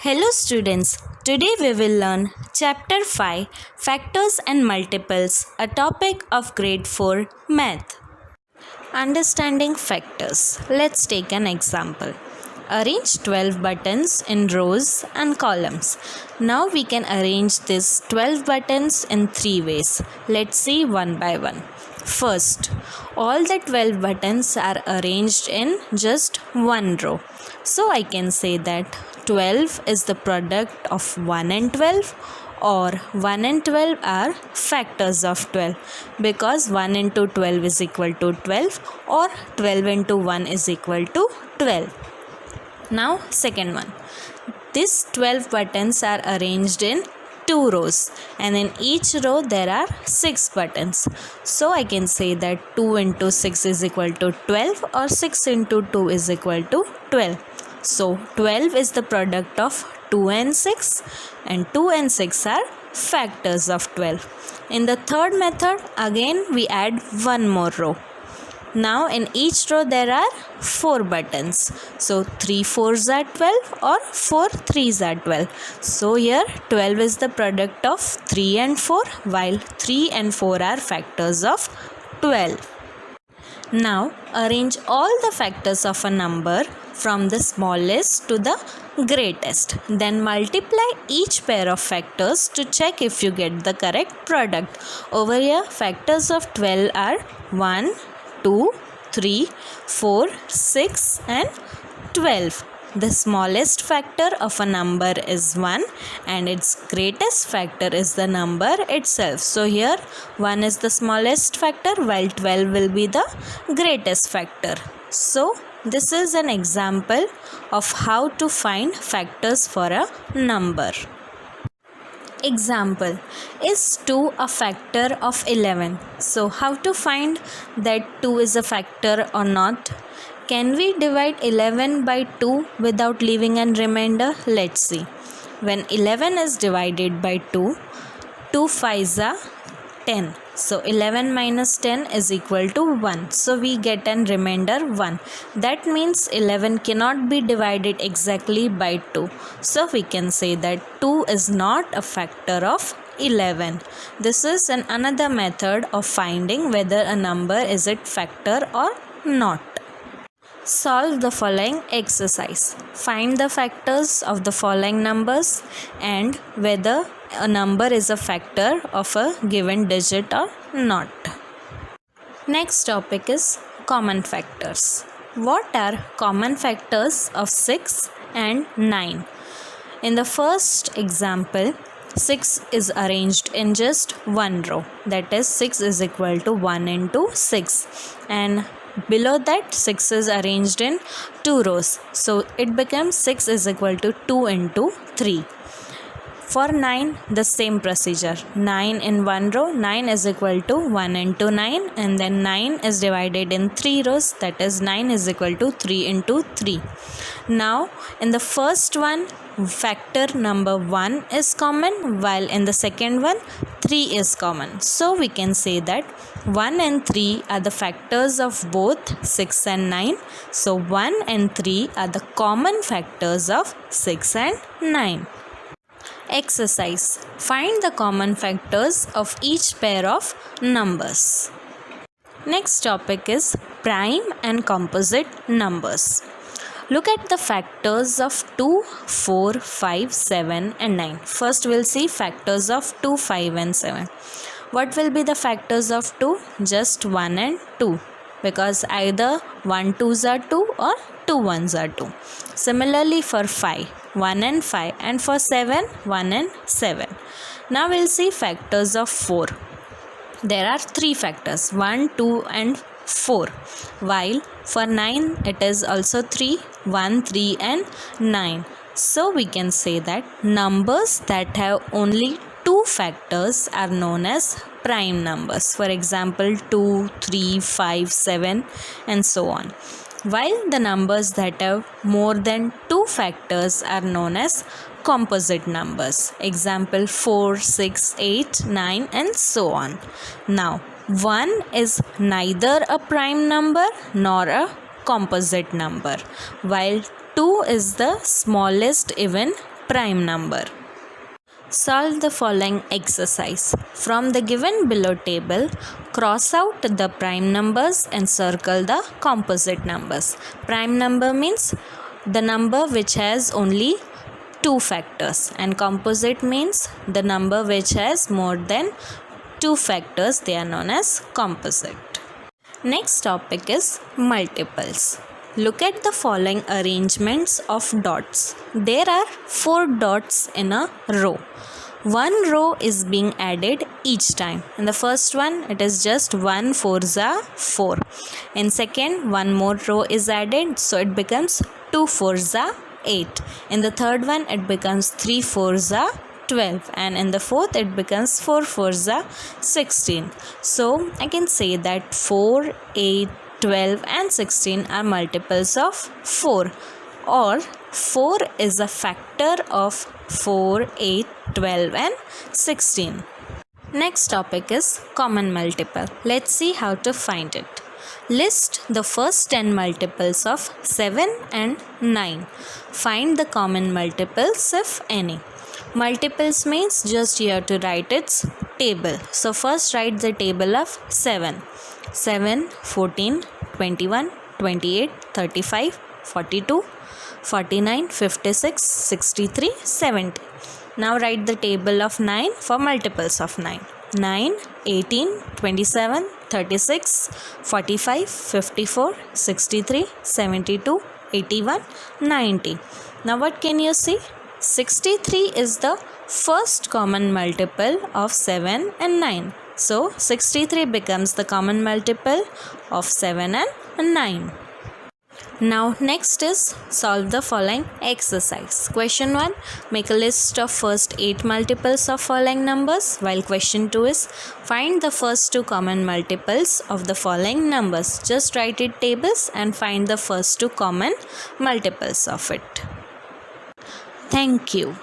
Hello students, today we will learn Chapter 5 Factors and Multiples, a topic of Grade 4 Math. Understanding factors. Let's take an example. Arrange 12 buttons in rows and columns. Now we can arrange these 12 buttons in 3 ways. Let's see one by one. First, all the 12 buttons are arranged in just one row. So I can say that 12 is the product of 1 and 12, or 1 and 12 are factors of 12, because 1 into 12 is equal to 12, or 12 into 1 is equal to 12. Now second one, these 12 buttons are arranged in 2 rows, and in each row there are 6 buttons. So I can say that 2 into 6 is equal to 12, or 6 into 2 is equal to 12. So 12 is the product of 2 and 6, and 2 and 6 are factors of 12. In the third method, again we add one more row. Now in each row there are 4 buttons. So 3 4s are 12, or 4 3s are 12. So here 12 is the product of 3 and 4, while 3 and 4 are factors of 12. Now arrange all the factors of a number from the smallest to the greatest. Then multiply each pair of factors to check if you get the correct product. Over here factors of 12 are 1, 2, 3, 4, 6 and 12. The smallest factor of a number is 1, and its greatest factor is the number itself. So here 1 is the smallest factor, while 12 will be the greatest factor. So this is an example of how to find factors for a number. Example, is 2 a factor of 11? So how to find that 2 is a factor or not? Can we divide 11 by 2 without leaving a remainder? Let's see. When 11 is divided by 2, 2 5s are 10. So 11 minus 10 is equal to 1. So we get an remainder 1. That means 11 cannot be divided exactly by 2. So we can say that 2 is not a factor of 11. This is another method of finding whether a number is a factor or not. Solve the following exercise. Find the factors of the following numbers and whether a number is a factor of a given digit or not. Next topic is common factors. What are common factors of 6 and 9? In the first example, 6 is arranged in just one row, that is 6 is equal to 1 into 6, and below that 6 is arranged in 2 rows, so it becomes 6 is equal to 2 into 3. For 9, the same procedure. 9 in one row, 9 is equal to 1 into 9, and then 9 is divided in 3 rows, that is 9 is equal to 3 into 3. Now in the first one, factor number 1 is common, while in the second one 3 is common. So we can say that 1 and 3 are the factors of both 6 and 9. So 1 and 3 are the common factors of 6 and 9. Exercise. Find the common factors of each pair of numbers. Next topic is prime and composite numbers. Look at the factors of 2, 4, 5, 7 and 9. First we'll see factors of 2, 5 and 7. What will be the factors of 2? Just 1 and 2, because either 1 2s are 2 or 2 1s are 2. Similarly for 5, 1 and 5, and for 7, 1 and 7. Now we'll see factors of 4. There are 3 factors, 1, 2 and 4, while for 9 it is also 3, 1, 3 and 9. So we can say that numbers that have only 2 factors are known as prime numbers. For example, 2, 3, 5, 7 and so on. While the numbers that have more than 2 factors are known as composite numbers. Example 4, 6, 8, 9 and so on. Now 1 is neither a prime number nor a composite number, while 2 is the smallest even prime number. Solve the following exercise. From the given below table, cross out the prime numbers and circle the composite numbers. Prime number means the number which has only two factors, and composite means the number which has more than two factors. They are known as composite. Next topic is multiples. Look at the following arrangements of dots. There are 4 dots in a row. One row is being added each time. In the first one, it is just 1 4s are 4. In second, one more row is added, so it becomes 2 4s are 8. In the third one, it becomes 3 4s are 12, and in the fourth it becomes 4 4s are 16. So I can say that 4, 8, 12 and 16 are multiples of 4, or 4 is a factor of 4, 8, 12 and 16. Next topic is common multiple. Let's see how to find it. List the first 10 multiples of 7 and 9. Find the common multiples if any. Multiples means just you have to write its table. So first write the table of 7. 7, 14, 21, 28, 35, 42, 49, 56, 63, 70. Now write the table of 9 for multiples of 9. 9, 18, 27, 36, 45, 54, 63, 72, 81, 90. Now what can you see? 63 is the first common multiple of 7 and 9. So 63 becomes the common multiple of 7 and 9. Now next is solve the following exercise. Question 1, make a list of first 8 multiples of following numbers, while question 2 is find the first 2 common multiples of the following numbers. Just write it tables and find the first 2 common multiples of it. Thank you.